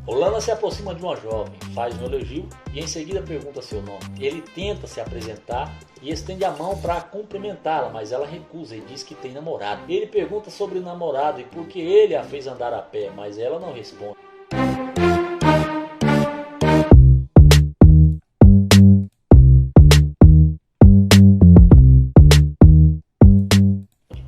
Olana se aproxima de uma jovem, faz um elogio e em seguida pergunta seu nome. Ele tenta se apresentar e estende a mão para cumprimentá-la, mas ela recusa e diz que tem namorado. Ele pergunta sobre o namorado e por que ele a fez andar a pé, mas ela não responde.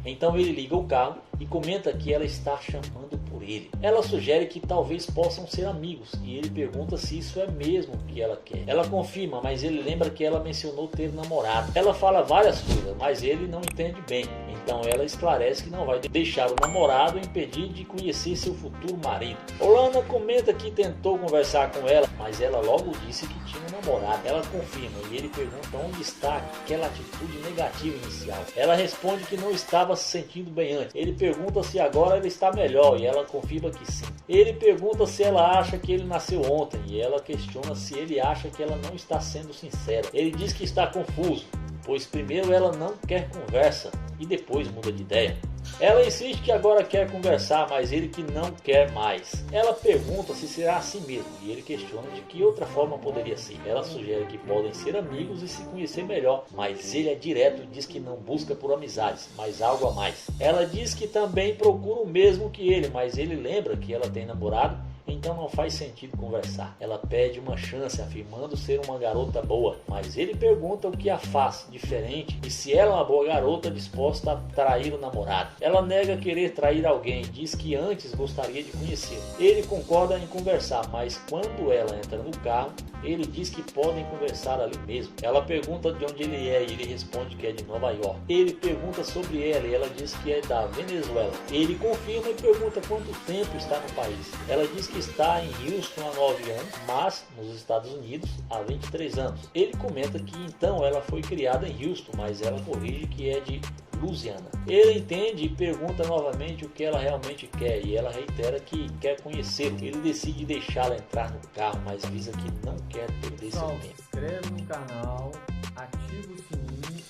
Então ele liga o carro e comenta que ela está chamando por ele. Ela sugere que talvez possam ser amigos e ele pergunta se isso é mesmo o que ela quer. Ela confirma, mas ele lembra que ela mencionou ter namorado. Ela fala várias coisas, mas ele não entende bem. Então ela esclarece que não vai deixar o namorado impedir de conhecer seu futuro marido. Olana comenta que tentou conversar com ela, mas ela logo disse que tinha um namorado. Ela confirma e ele pergunta onde está aquela atitude negativa inicial. Ela responde que não estava se sentindo bem antes. Ele pergunta se agora ele está melhor e ela confirma que sim. Ele pergunta se ela acha que ele nasceu ontem e ela questiona se ele acha que ela não está sendo sincera. Ele diz que está confuso, pois primeiro ela não quer conversa e depois muda de ideia. Ela insiste que agora quer conversar, mas ele que não quer mais. Ela pergunta se será assim mesmo e ele questiona de que outra forma poderia ser. Ela sugere que podem ser amigos e se conhecer melhor, mas ele é direto e diz que não busca por amizades, mas algo a mais. Ela diz que também procura o mesmo que ele, mas ele lembra que ela tem namorado, então não faz sentido conversar. Ela pede uma chance, afirmando ser uma garota boa, mas ele pergunta o que a faz diferente e se ela é uma boa garota disposta a trair o namorado. Ela nega querer trair alguém, diz que antes gostaria de conhecê-lo. Ele concorda em conversar, mas quando ela entra no carro, ele diz que podem conversar ali mesmo. Ela pergunta de onde ele é e ele responde que é de Nova York. Ele pergunta sobre ela e ela diz que é da Venezuela. Ele confirma e pergunta quanto tempo está no país. Ela diz que está em Houston há 9 anos, mas nos Estados Unidos há 23 anos. Ele comenta que então ela foi criada em Houston, mas ela corrige que é de Louisiana. Ele entende e pergunta novamente o que ela realmente quer e ela reitera que quer conhecê-lo. Ele decide deixá-la entrar no carro, mas avisa que não quer perder seu tempo. Se inscreve no canal, ativa o sininho,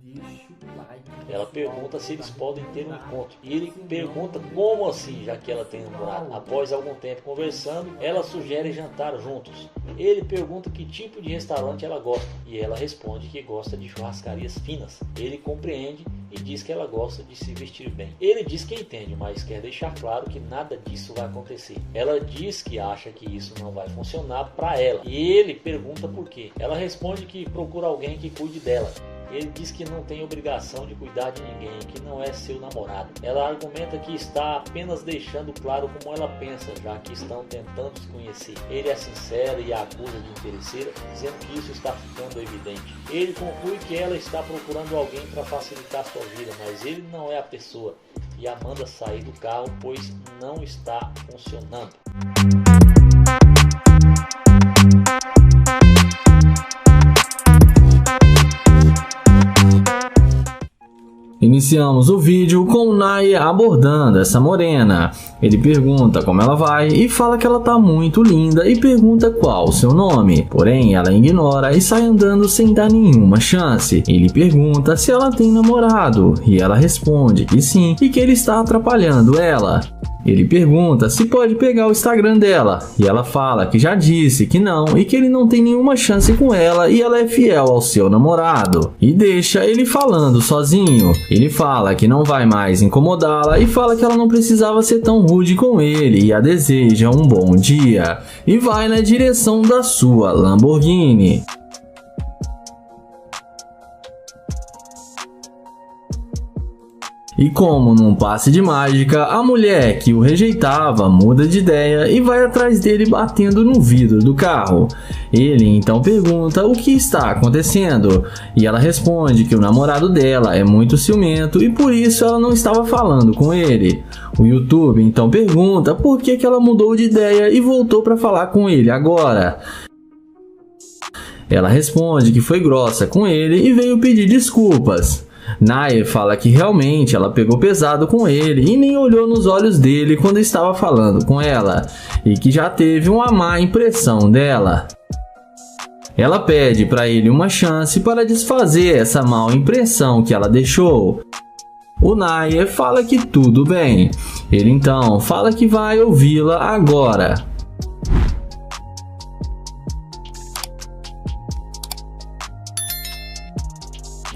deixa o like. Ela pergunta se eles podem ter um encontro e ele pergunta como assim, já que ela tem namorado. Após algum tempo conversando, ela sugere jantar juntos. Ele pergunta que tipo de restaurante ela gosta e ela responde que gosta de churrascarias finas. Ele compreende e diz que ela gosta de se vestir bem. Ele diz que entende, mas quer deixar claro que nada disso vai acontecer. Ela diz que acha que isso não vai funcionar para ela e ele pergunta por quê. Ela responde que procura alguém que cuide dela. Ele diz que não tem obrigação de cuidar de ninguém, que não é seu namorado. Ela argumenta que está apenas deixando claro como ela pensa, já que estão tentando se conhecer. Ele é sincero e a acusa de interesseira, dizendo que isso está ficando evidente. Ele conclui que ela está procurando alguém para facilitar sua vida, mas ele não é a pessoa e a manda sair do carro, pois não está funcionando. Iniciamos o vídeo com o Naya abordando essa morena. Ele pergunta como ela vai e fala que ela tá muito linda e pergunta qual o seu nome. Porém, ela ignora e sai andando sem dar nenhuma chance. Ele pergunta se ela tem namorado e ela responde que sim e que ele está atrapalhando ela. Ele pergunta se pode pegar o Instagram dela e ela fala que já disse que não e que ele não tem nenhuma chance com ela e ela é fiel ao seu namorado. E deixa ele falando sozinho. Ele fala que não vai mais incomodá-la e fala que ela não precisava ser tão rude com ele e a deseja um bom dia. E vai na direção da sua Lamborghini. E como num passe de mágica, a mulher que o rejeitava muda de ideia e vai atrás dele batendo no vidro do carro. Ele então pergunta o que está acontecendo e ela responde que o namorado dela é muito ciumento e por isso ela não estava falando com ele. O YouTube então pergunta por que ela mudou de ideia e voltou para falar com ele agora. Ela responde que foi grossa com ele e veio pedir desculpas. Naya fala que realmente ela pegou pesado com ele e nem olhou nos olhos dele quando estava falando com ela e que já teve uma má impressão dela. Ela pede para ele uma chance para desfazer essa má impressão que ela deixou. O Naya fala que tudo bem. Ele então fala que vai ouvi-la agora.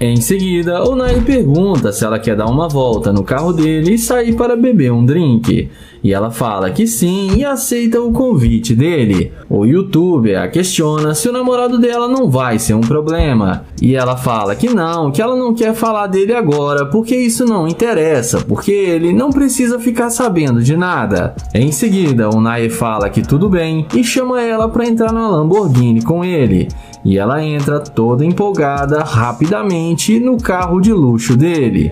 Em seguida, o Nai pergunta se ela quer dar uma volta no carro dele e sair para beber um drink. E ela fala que sim e aceita o convite dele. O youtuber a questiona se o namorado dela não vai ser um problema. E ela fala que ela não quer falar dele agora porque isso não interessa, porque ele não precisa ficar sabendo de nada. Em seguida, o Nai fala que tudo bem e chama ela para entrar na Lamborghini com ele. E ela entra toda empolgada rapidamente no carro de luxo dele.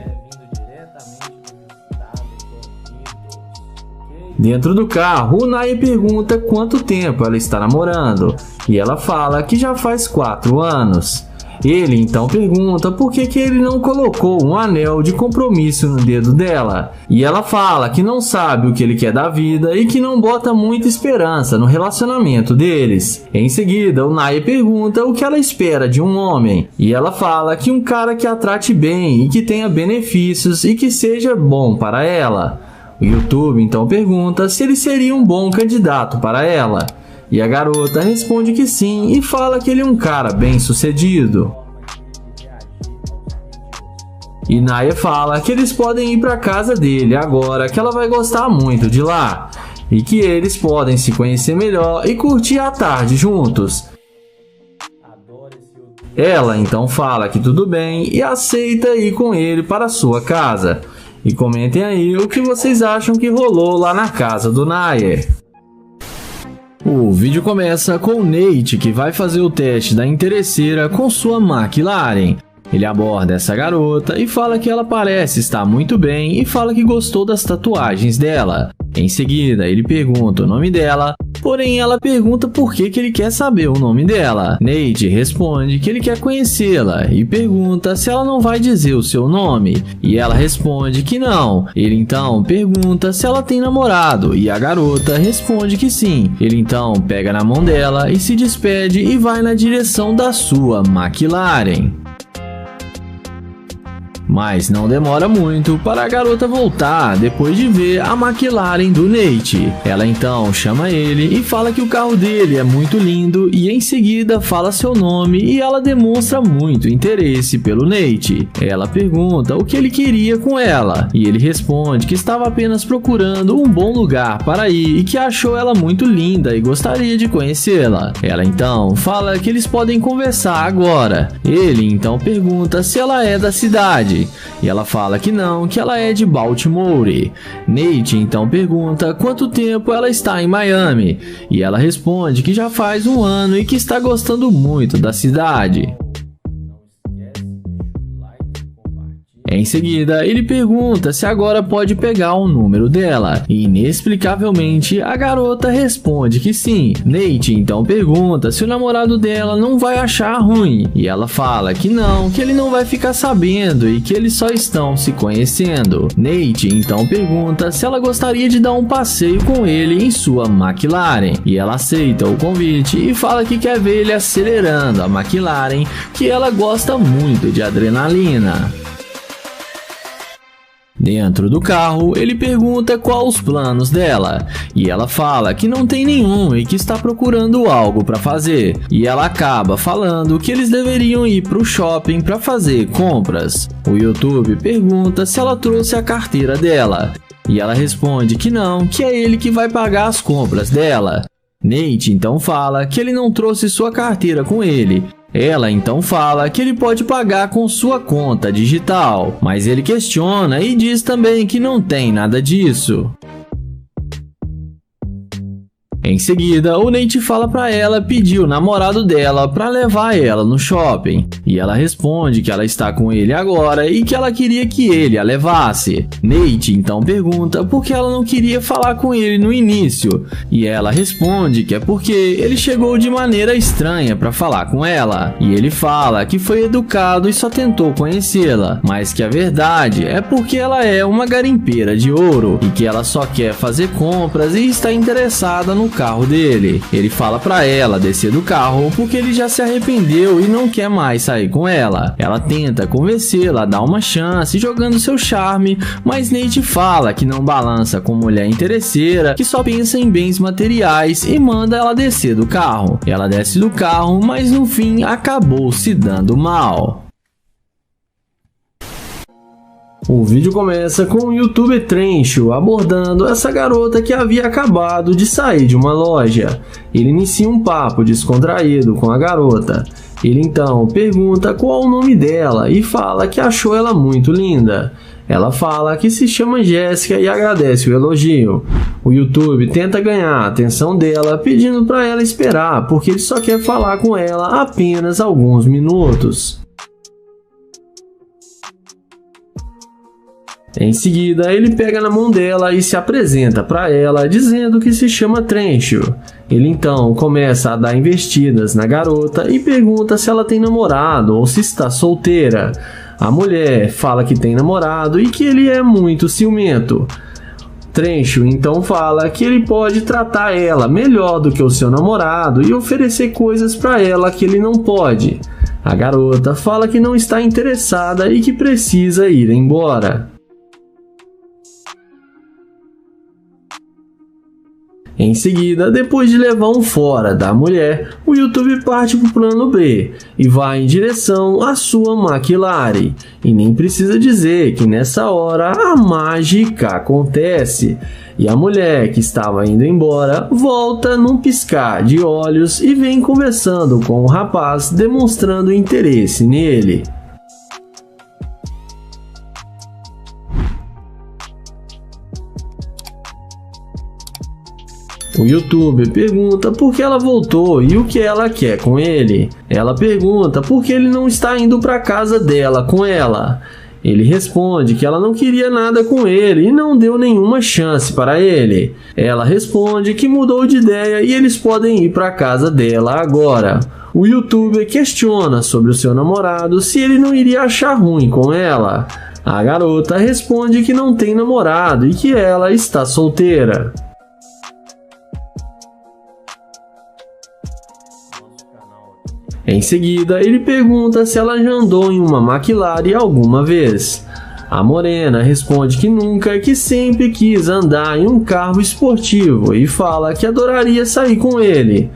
Dentro do carro, o Nai pergunta quanto tempo ela está namorando, e ela fala que já faz 4 anos. Ele então pergunta por que ele não colocou um anel de compromisso no dedo dela, e ela fala que não sabe o que ele quer da vida e que não bota muita esperança no relacionamento deles. Em seguida, o Nai pergunta o que ela espera de um homem, e ela fala que um cara que a trate bem e que tenha benefícios e que seja bom para ela. O YouTube então pergunta se ele seria um bom candidato para ela, e a garota responde que sim e fala que ele é um cara bem sucedido. E Naya fala que eles podem ir para casa dele agora, que ela vai gostar muito de lá, e que eles podem se conhecer melhor e curtir a tarde juntos. Ela então fala que tudo bem e aceita ir com ele para sua casa. E comentem aí o que vocês acham que rolou lá na casa do Nair. O vídeo começa com o Nate, que vai fazer o teste da interesseira com sua McLaren. Ele aborda essa garota e fala que ela parece estar muito bem e fala que gostou das tatuagens dela. Em seguida, ele pergunta o nome dela, porém ela pergunta por que ele quer saber o nome dela. Nate responde que ele quer conhecê-la e pergunta se ela não vai dizer o seu nome, e ela responde que não. Ele então pergunta se ela tem namorado e a garota responde que sim. Ele então pega na mão dela e se despede e vai na direção da sua McLaren. Mas não demora muito para a garota voltar depois de ver a McLaren do Nate. Ela então chama ele e fala que o carro dele é muito lindo e em seguida fala seu nome e ela demonstra muito interesse pelo Nate. Ela pergunta o que ele queria com ela e ele responde que estava apenas procurando um bom lugar para ir e que achou ela muito linda e gostaria de conhecê-la. Ela então fala que eles podem conversar agora. Ele então pergunta se ela é da cidade. E ela fala que não, que ela é de Baltimore. Nate então pergunta quanto tempo ela está em Miami. E ela responde que já faz 1 ano e que está gostando muito da cidade. Em seguida, ele pergunta se agora pode pegar o número dela, e inexplicavelmente a garota responde que sim. Nate então pergunta se o namorado dela não vai achar ruim, e ela fala que não, que ele não vai ficar sabendo e que eles só estão se conhecendo. Nate então pergunta se ela gostaria de dar um passeio com ele em sua McLaren, e ela aceita o convite e fala que quer ver ele acelerando a McLaren, que ela gosta muito de adrenalina. Dentro do carro, ele pergunta qual os planos dela, e ela fala que não tem nenhum e que está procurando algo para fazer, e ela acaba falando que eles deveriam ir para o shopping para fazer compras. O YouTube pergunta se ela trouxe a carteira dela, e ela responde que não, que é ele que vai pagar as compras dela. Nate então fala que ele não trouxe sua carteira com ele. Ela então fala que ele pode pagar com sua conta digital, mas ele questiona e diz também que não tem nada disso. Em seguida, o Nate fala para ela pedir o namorado dela para levar ela no shopping, e ela responde que ela está com ele agora e que ela queria que ele a levasse. Nate então pergunta por que ela não queria falar com ele no início, e ela responde que é porque ele chegou de maneira estranha para falar com ela, e ele fala que foi educado e só tentou conhecê-la, mas que a verdade é porque ela é uma garimpeira de ouro e que ela só quer fazer compras e está interessada no carro dele. Ele fala pra ela descer do carro porque ele já se arrependeu e não quer mais sair com ela. Ela tenta convencê-la a dar uma chance jogando seu charme, mas Nate fala que não balança com mulher interesseira, que só pensa em bens materiais e manda ela descer do carro. Ela desce do carro, mas no fim acabou se dando mal. O vídeo começa com o youtuber Trencho abordando essa garota que havia acabado de sair de uma loja. Ele inicia um papo descontraído com a garota. Ele então pergunta qual o nome dela e fala que achou ela muito linda. Ela fala que se chama Jéssica e agradece o elogio. O YouTube tenta ganhar a atenção dela pedindo para ela esperar, porque ele só quer falar com ela apenas alguns minutos. Em seguida, ele pega na mão dela e se apresenta para ela, dizendo que se chama Trencho. Ele então começa a dar investidas na garota e pergunta se ela tem namorado ou se está solteira. A mulher fala que tem namorado e que ele é muito ciumento. Trencho então fala que ele pode tratar ela melhor do que o seu namorado e oferecer coisas para ela que ele não pode. A garota fala que não está interessada e que precisa ir embora. Em seguida, depois de levar um fora da mulher, o YouTube parte para o plano B e vai em direção à sua McLaren. E nem precisa dizer que nessa hora a mágica acontece. E a mulher que estava indo embora volta num piscar de olhos e vem conversando com o rapaz, demonstrando interesse nele. O youtuber pergunta por que ela voltou e o que ela quer com ele. Ela pergunta por que ele não está indo para casa dela com ela. Ele responde que ela não queria nada com ele e não deu nenhuma chance para ele. Ela responde que mudou de ideia e eles podem ir para casa dela agora. O youtuber questiona sobre o seu namorado se ele não iria achar ruim com ela. A garota responde que não tem namorado e que ela está solteira. Em seguida, ele pergunta se ela já andou em uma McLaren alguma vez. A morena responde que nunca e que sempre quis andar em um carro esportivo e fala que adoraria sair com ele.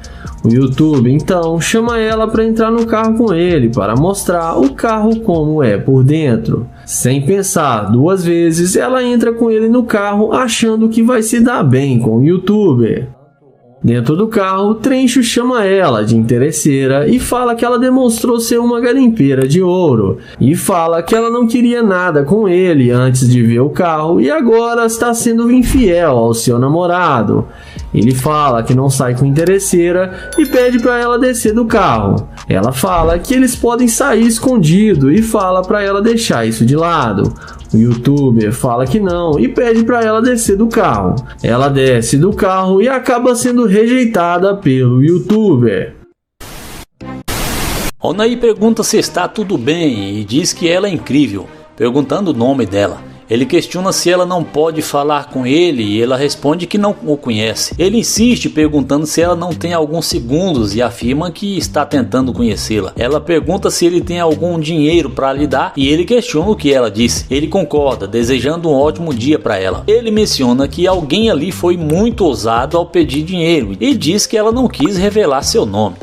O YouTube então chama ela para entrar no carro com ele para mostrar o carro como é por dentro. Sem pensar duas vezes, ela entra com ele no carro achando que vai se dar bem com o YouTuber. Dentro do carro, Trencho chama ela de interesseira e fala que ela demonstrou ser uma garimpeira de ouro. E fala que ela não queria nada com ele antes de ver o carro e agora está sendo infiel ao seu namorado. Ele fala que não sai com interesseira e pede para ela descer do carro. Ela fala que eles podem sair escondido e fala para ela deixar isso de lado. O youtuber fala que não e pede para ela descer do carro. Ela desce do carro e acaba sendo rejeitada pelo youtuber. Onaí pergunta se está tudo bem e diz que ela é incrível, perguntando o nome dela. Ele questiona se ela não pode falar com ele e ela responde que não o conhece. Ele insiste perguntando se ela não tem alguns segundos e afirma que está tentando conhecê-la. Ela pergunta se ele tem algum dinheiro para lhe dar e ele questiona o que ela disse. Ele concorda, desejando um ótimo dia para ela. Ele menciona que alguém ali foi muito ousado ao pedir dinheiro e diz que ela não quis revelar seu nome.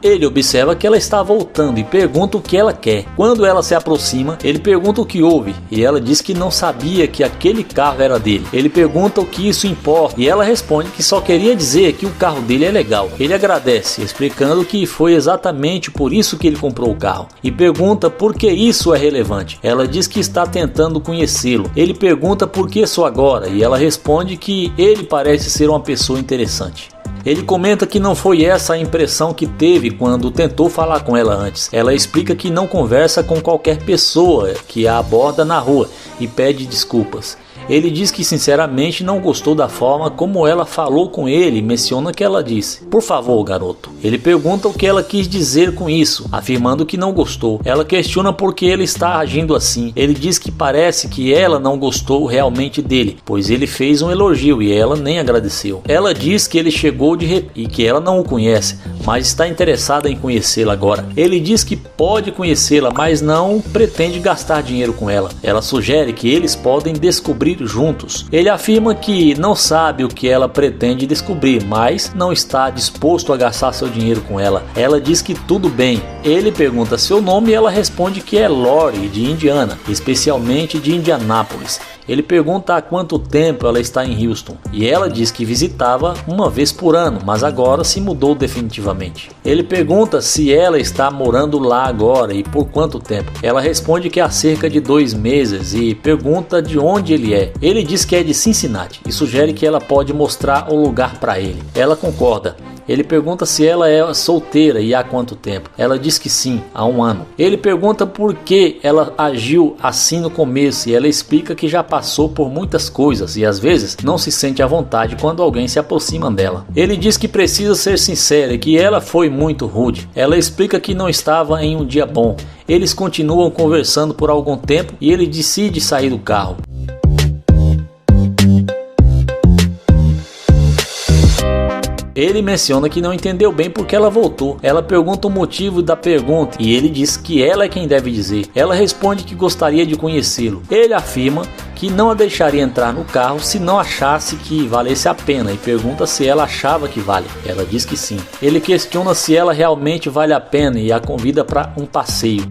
Ele observa que ela está voltando e pergunta o que ela quer. Quando ela se aproxima, ele pergunta o que houve e ela diz que não sabia que aquele carro era dele. Ele pergunta o que isso importa e ela responde que só queria dizer que o carro dele é legal. Ele agradece, explicando que foi exatamente por isso que ele comprou o carro e pergunta por que isso é relevante. Ela diz que está tentando conhecê-lo. Ele pergunta por que só agora e ela responde que ele parece ser uma pessoa interessante. Ele comenta que não foi essa a impressão que teve quando tentou falar com ela antes. Ela explica que não conversa com qualquer pessoa que a aborda na rua e pede desculpas. Ele diz que sinceramente não gostou da forma como ela falou com ele e menciona que ela disse: "Por favor, garoto". Ele pergunta o que ela quis dizer com isso, afirmando que não gostou. Ela questiona por que ele está agindo assim. Ele diz que parece que ela não gostou realmente dele, pois ele fez um elogio e ela nem agradeceu. Ela diz que ele chegou e que ela não o conhece, mas está interessada em conhecê-la agora. Ele diz que pode conhecê-la, mas não pretende gastar dinheiro com ela. Ela sugere que eles podem descobrir juntos. Ele afirma que não sabe o que ela pretende descobrir, mas não está disposto a gastar seu dinheiro com ela. Ela diz que tudo bem. Ele pergunta seu nome e ela responde que é Lori, de Indiana, especialmente de Indianápolis. Ele pergunta há quanto tempo ela está em Houston e ela diz que visitava uma vez por ano, mas agora se mudou definitivamente. Ele pergunta se ela está morando lá agora e por quanto tempo. Ela responde que há cerca de 2 meses e pergunta de onde ele é. Ele diz que é de Cincinnati e sugere que ela pode mostrar o lugar para ele. Ela concorda. Ele pergunta se ela é solteira e há quanto tempo. Ela diz que sim, há 1 ano. Ele pergunta por que ela agiu assim no começo e ela explica que já passou por muitas coisas e às vezes não se sente à vontade quando alguém se aproxima dela. Ele diz que precisa ser sincera e que ela foi muito rude. Ela explica que não estava em um dia bom. Eles continuam conversando por algum tempo e ele decide sair do carro. Ele menciona que não entendeu bem porque ela voltou. Ela pergunta o motivo da pergunta e ele diz que ela é quem deve dizer. Ela responde que gostaria de conhecê-lo. Ele afirma que não a deixaria entrar no carro se não achasse que valesse a pena e pergunta se ela achava que vale. Ela diz que sim. Ele questiona se ela realmente vale a pena e a convida para um passeio.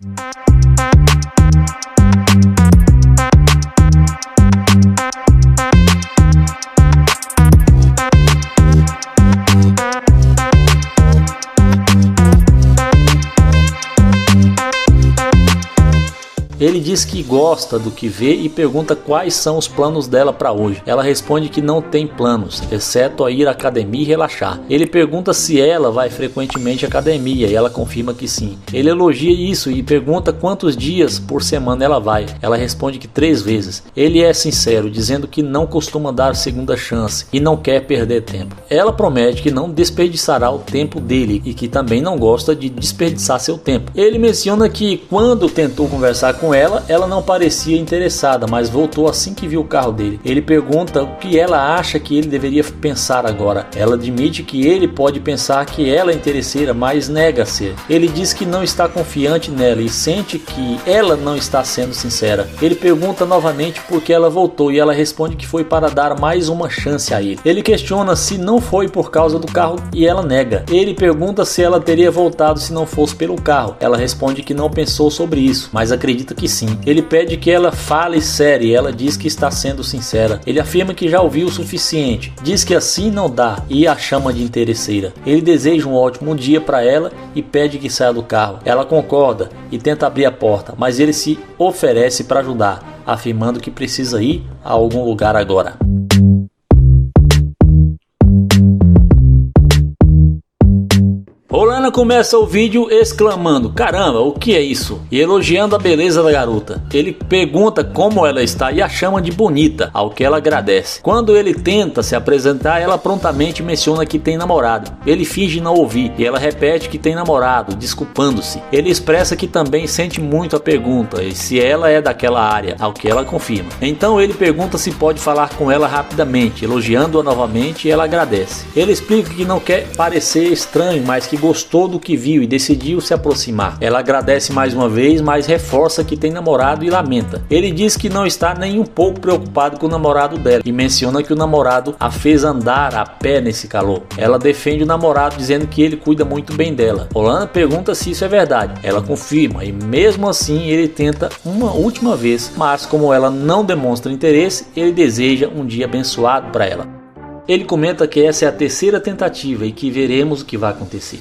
Ele diz que gosta do que vê e pergunta quais são os planos dela para hoje. Ela responde que não tem planos, exceto a ir à academia e relaxar. Ele pergunta se ela vai frequentemente à academia e ela confirma que sim. Ele elogia isso e pergunta quantos dias por semana ela vai. Ela responde que 3 vezes. Ele é sincero, dizendo que não costuma dar segunda chance e não quer perder tempo. Ela promete que não desperdiçará o tempo dele e que também não gosta de desperdiçar seu tempo. Ele menciona que quando tentou conversar com ela não parecia interessada, mas voltou assim que viu o carro dele. Ele pergunta o que ela acha que ele deveria pensar agora. Ela admite que ele pode pensar que ela é interesseira, mas nega ser. Ele diz que não está confiante nela e sente que ela não está sendo sincera. Ele pergunta novamente por que ela voltou e ela responde que foi para dar mais uma chance a ele. Ele questiona se não foi por causa do carro e ela nega. Ele pergunta se ela teria voltado se não fosse pelo carro. Ela responde que não pensou sobre isso, mas acredita que sim. Ele pede que ela fale sério e ela diz que está sendo sincera. Ele afirma que já ouviu o suficiente, diz que assim não dá e a chama de interesseira. Ele deseja um ótimo dia para ela e pede que saia do carro. Ela concorda e tenta abrir a porta, mas ele se oferece para ajudar, afirmando que precisa ir a algum lugar agora. Rolana começa o vídeo exclamando: caramba, o que é isso? E elogiando a beleza da garota. Ele pergunta como ela está e a chama de bonita, ao que ela agradece. Quando ele tenta se apresentar, ela prontamente menciona que tem namorado. Ele finge não ouvir e ela repete que tem namorado, desculpando-se. Ele expressa que também sente muito a pergunta e se ela é daquela área, ao que ela confirma. Então ele pergunta se pode falar com ela rapidamente, elogiando-a novamente, e ela agradece. Ele explica que não quer parecer estranho, mas que gostou do que viu e decidiu se aproximar. Ela agradece mais uma vez, mas reforça que tem namorado e lamenta. Ele diz que não está nem um pouco preocupado com o namorado dela e menciona que o namorado a fez andar a pé nesse calor. Ela defende o namorado, dizendo que ele cuida muito bem dela. Rolana pergunta se isso é verdade. Ela confirma e mesmo assim ele tenta uma última vez, mas como ela não demonstra interesse, ele deseja um dia abençoado para ela. Ele comenta que essa é a 3ª tentativa e que veremos o que vai acontecer.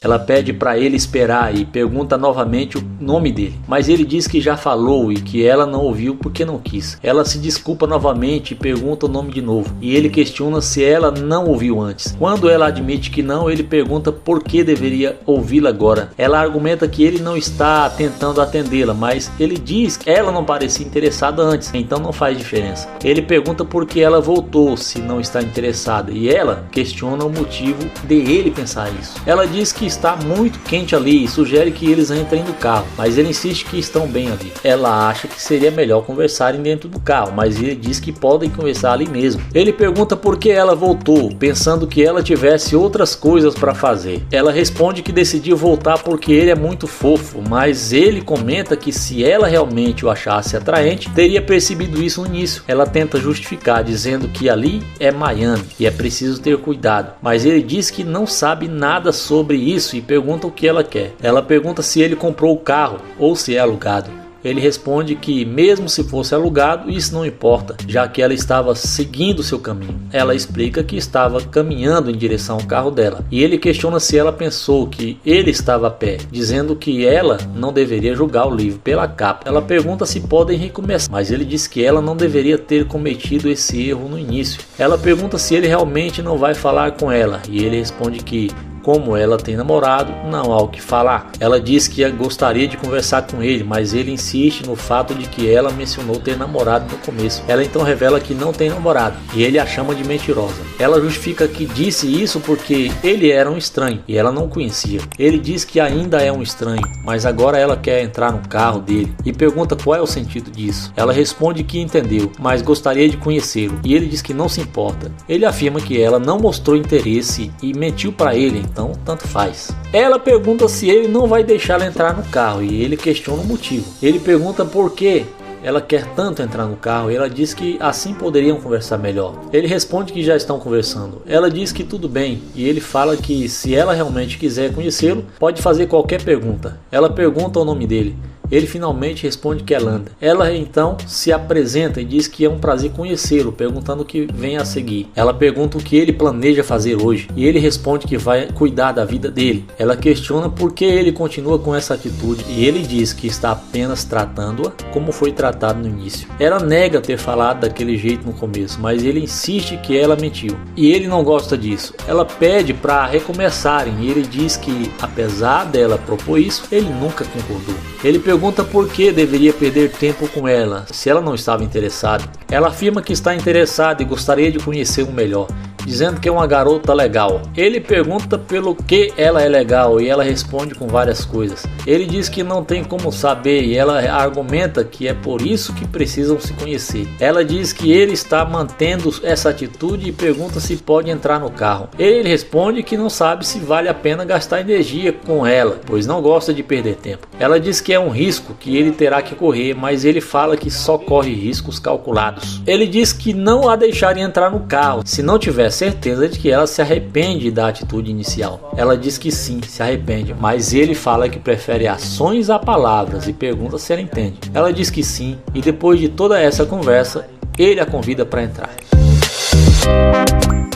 Ela pede para ele esperar e pergunta novamente o nome dele, mas ele diz que já falou e que ela não ouviu porque não quis. Ela se desculpa novamente e pergunta o nome de novo, e ele questiona se ela não ouviu antes. Quando ela admite que não, ele pergunta por que deveria ouvi-la agora. Ela argumenta que ele não está tentando atendê-la, mas ele diz que ela não parecia interessada antes, então não faz diferença. Ele pergunta por que ela voltou se não está interessada, e ela questiona o motivo de ele pensar isso. Ela diz que está muito quente ali e sugere que eles entrem no carro. mas ele insiste que estão bem ali. Ela acha que seria melhor conversarem dentro do carro, mas ele diz que podem conversar ali mesmo. Ele pergunta por que ela voltou, pensando que ela tivesse outras coisas para fazer. Ela responde que decidiu voltar porque ele é muito fofo, mas ele comenta que se ela realmente o achasse atraente, teria percebido isso no início. Ela tenta justificar, dizendo que ali é Miami e é preciso ter cuidado, mas ele diz que não sabe nada sobre isso e pergunta o que ela quer. Ela pergunta se ele comprou o carro ou se é alugado. Ele responde que mesmo se fosse alugado, isso não importa, já que ela estava seguindo seu caminho. Ela explica que estava caminhando em direção ao carro dela, e ele questiona se ela pensou que ele estava a pé, dizendo que ela não deveria julgar o livro pela capa. Ela pergunta se podem recomeçar, mas ele diz que ela não deveria ter cometido esse erro no início. Ela pergunta se ele realmente não vai falar com ela, e ele responde que como ela tem namorado, não há o que falar. Ela diz que gostaria de conversar com ele, mas ele insiste no fato de que ela mencionou ter namorado no começo. Ela então revela que não tem namorado e ele a chama de mentirosa. Ela justifica que disse isso porque ele era um estranho e ela não o conhecia. Ele diz que ainda é um estranho, mas agora ela quer entrar no carro dele e pergunta qual é o sentido disso. Ela responde que entendeu, mas gostaria de conhecê-lo, e ele diz que não se importa. Ele afirma que ela não mostrou interesse e mentiu para ele, então tanto faz. Ela pergunta se ele não vai deixá-la entrar no carro e ele questiona o motivo. Ele pergunta por que ela quer tanto entrar no carro e ela diz que assim poderiam conversar melhor. Ele responde que já estão conversando. Ela diz que tudo bem e ele fala que se ela realmente quiser conhecê-lo, pode fazer qualquer pergunta. Ela pergunta o nome dele. Ele finalmente responde que é Landa. Ela então se apresenta e diz que é um prazer conhecê-lo, perguntando o que vem a seguir. Ela pergunta o que ele planeja fazer hoje e ele responde que vai cuidar da vida dele. Ela questiona por que ele continua com essa atitude e ele diz que está apenas tratando-a como foi tratado no início. Ela nega ter falado daquele jeito no começo, mas ele insiste que ela mentiu e ele não gosta disso. Ela pede para recomeçarem e ele diz que apesar dela propor isso, ele nunca concordou. Ele pergunta por que deveria perder tempo com ela, se ela não estava interessada. Ela afirma que está interessada e gostaria de conhecê-lo melhor, dizendo que é uma garota legal. Ele pergunta pelo que ela é legal e ela responde com várias coisas. Ele diz que não tem como saber e ela argumenta que é por isso que precisam se conhecer. Ela diz que ele está mantendo essa atitude e pergunta se pode entrar no carro. Ele responde que não sabe se vale a pena gastar energia com ela, pois não gosta de perder tempo. Ela diz que é um risco que ele terá que correr, mas ele fala que só corre riscos calculados. Ele diz que não a deixaria entrar no carro se não tiver certeza de que ela se arrepende da atitude inicial. Ela diz que sim, se arrepende, mas ele fala que prefere ações a palavras e pergunta se ela entende. Ela diz que sim e depois de toda essa conversa, ele a convida para entrar.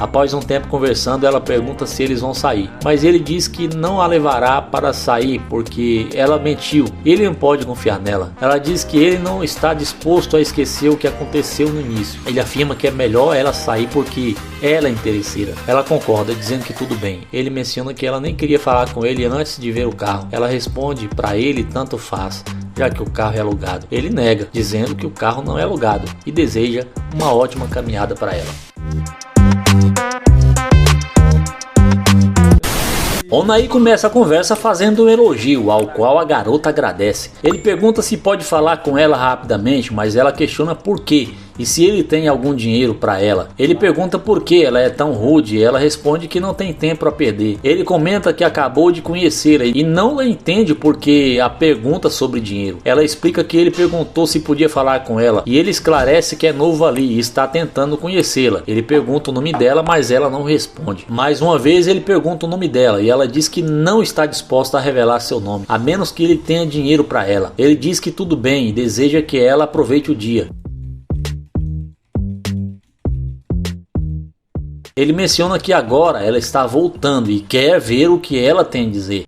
Após um tempo conversando, ela pergunta se eles vão sair, mas ele diz que não a levará para sair porque ela mentiu. Ele não pode confiar nela. Ela diz que ele não está disposto a esquecer o que aconteceu no início. Ele afirma que é melhor ela sair porque ela é interesseira. Ela concorda, dizendo que tudo bem. Ele menciona que ela nem queria falar com ele antes de ver o carro. Ela responde para ele tanto faz, já que o carro é alugado. Ele nega, dizendo que o carro não é alugado e deseja uma ótima caminhada para ela. Onaí começa a conversa fazendo um elogio, ao qual a garota agradece. Ele pergunta se pode falar com ela rapidamente, mas ela questiona por quê e se ele tem algum dinheiro para ela. Ele pergunta por que ela é tão rude e ela responde que não tem tempo a perder. Ele comenta que acabou de conhecê-la e não a entende porque a pergunta sobre dinheiro. Ela explica que ele perguntou se podia falar com ela e ele esclarece que é novo ali e está tentando conhecê-la. Ele pergunta o nome dela, mas ela não responde. Mais uma vez ele pergunta o nome dela e ela diz que não está disposta a revelar seu nome, a menos que ele tenha dinheiro para ela. Ele diz que tudo bem e deseja que ela aproveite o dia. Ele menciona que agora ela está voltando e quer ver o que ela tem a dizer.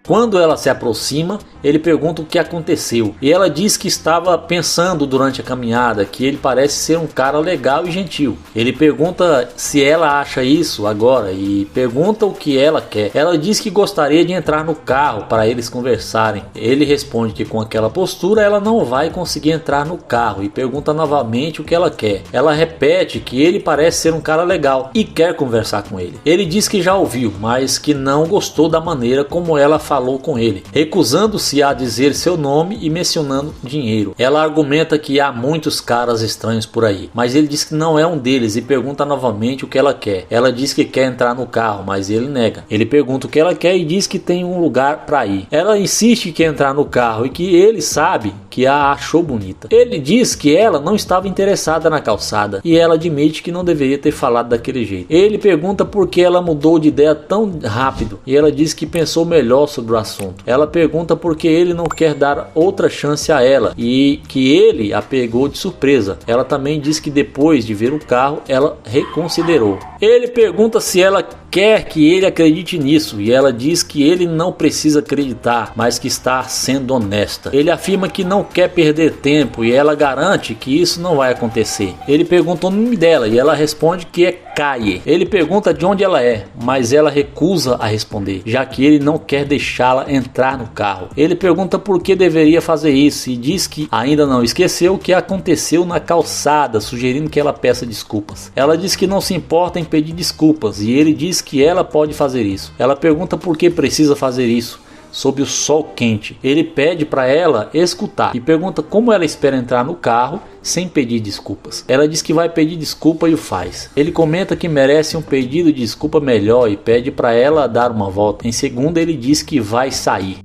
Quando ela se aproxima, Ele pergunta o que aconteceu e ela diz que estava pensando durante a caminhada que ele parece ser um cara legal e gentil. Ele pergunta se ela acha isso agora e pergunta o que ela quer. Ela diz que gostaria de entrar no carro para eles conversarem. Ele responde que com aquela postura ela não vai conseguir entrar no carro e pergunta novamente o que ela quer. Ela repete que ele parece ser um cara legal e quer conversar com ele. Ele diz que já ouviu, mas que não gostou da maneira como ela falou com ele, recusando-se a dizer seu nome e mencionando dinheiro. Ela argumenta que há muitos caras estranhos por aí, mas ele diz que não é um deles e pergunta novamente o que ela quer. Ela diz que quer entrar no carro, mas ele nega. Ele pergunta o que ela quer e diz que tem um lugar para ir. Ela insiste que quer entrar no carro e que ele sabe que a achou bonita. Ele diz que ela não estava interessada na calçada e ela admite que não deveria ter falado daquele jeito. Ele pergunta por que ela mudou de ideia tão rápido e ela diz que pensou melhor sobre o assunto. Ela pergunta por que ele não quer dar outra chance a ela e que ele a pegou de surpresa. Ela também diz que depois de ver o carro ela reconsiderou. Ele pergunta se ela quer que ele acredite nisso e ela diz que ele não precisa acreditar, mas que está sendo honesta. Ele afirma que não quer perder tempo e ela garante que isso não vai acontecer. Ele pergunta o nome dela e ela responde que é Kaye. Ele pergunta de onde ela é, mas ela recusa a responder, já que ele não quer deixá-la entrar no carro. Ele pergunta por que deveria fazer isso e diz que ainda não esqueceu o que aconteceu na calçada, sugerindo que ela peça desculpas. Ela diz que não se importa em pedir desculpas e ele diz que ela pode fazer isso. Ela pergunta por que precisa fazer isso sob o sol quente. Ele pede para ela escutar e pergunta como ela espera entrar no carro sem pedir desculpas. Ela diz que vai pedir desculpa e o faz. Ele comenta que merece um pedido de desculpa melhor e pede para ela dar uma volta. Em segundo, ele diz que vai sair.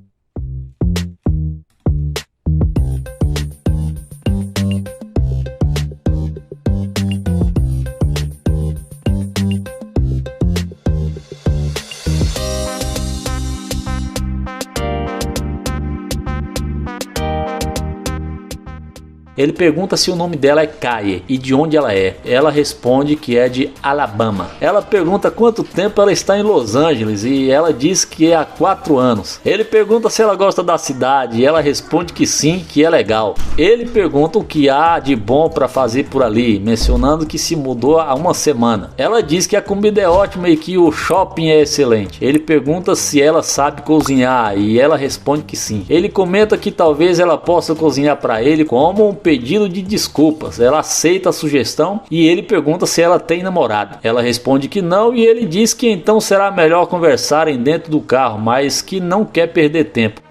Ele pergunta se o nome dela é Kaye e de onde ela é. Ela responde que é de Alabama. Ela pergunta quanto tempo ela está em Los Angeles e ela diz que é há 4 anos. Ele pergunta se ela gosta da cidade e ela responde que sim, que é legal. Ele pergunta o que há de bom para fazer por ali, mencionando que se mudou há uma semana. Ela diz que a comida é ótima e que o shopping é excelente. Ele pergunta se ela sabe cozinhar e ela responde que sim. Ele comenta que talvez ela possa cozinhar para ele como um pedido de desculpas. Ela aceita a sugestão e ele pergunta se ela tem namorado. Ela responde que não e ele diz que então será melhor conversarem dentro do carro, mas que não quer perder tempo.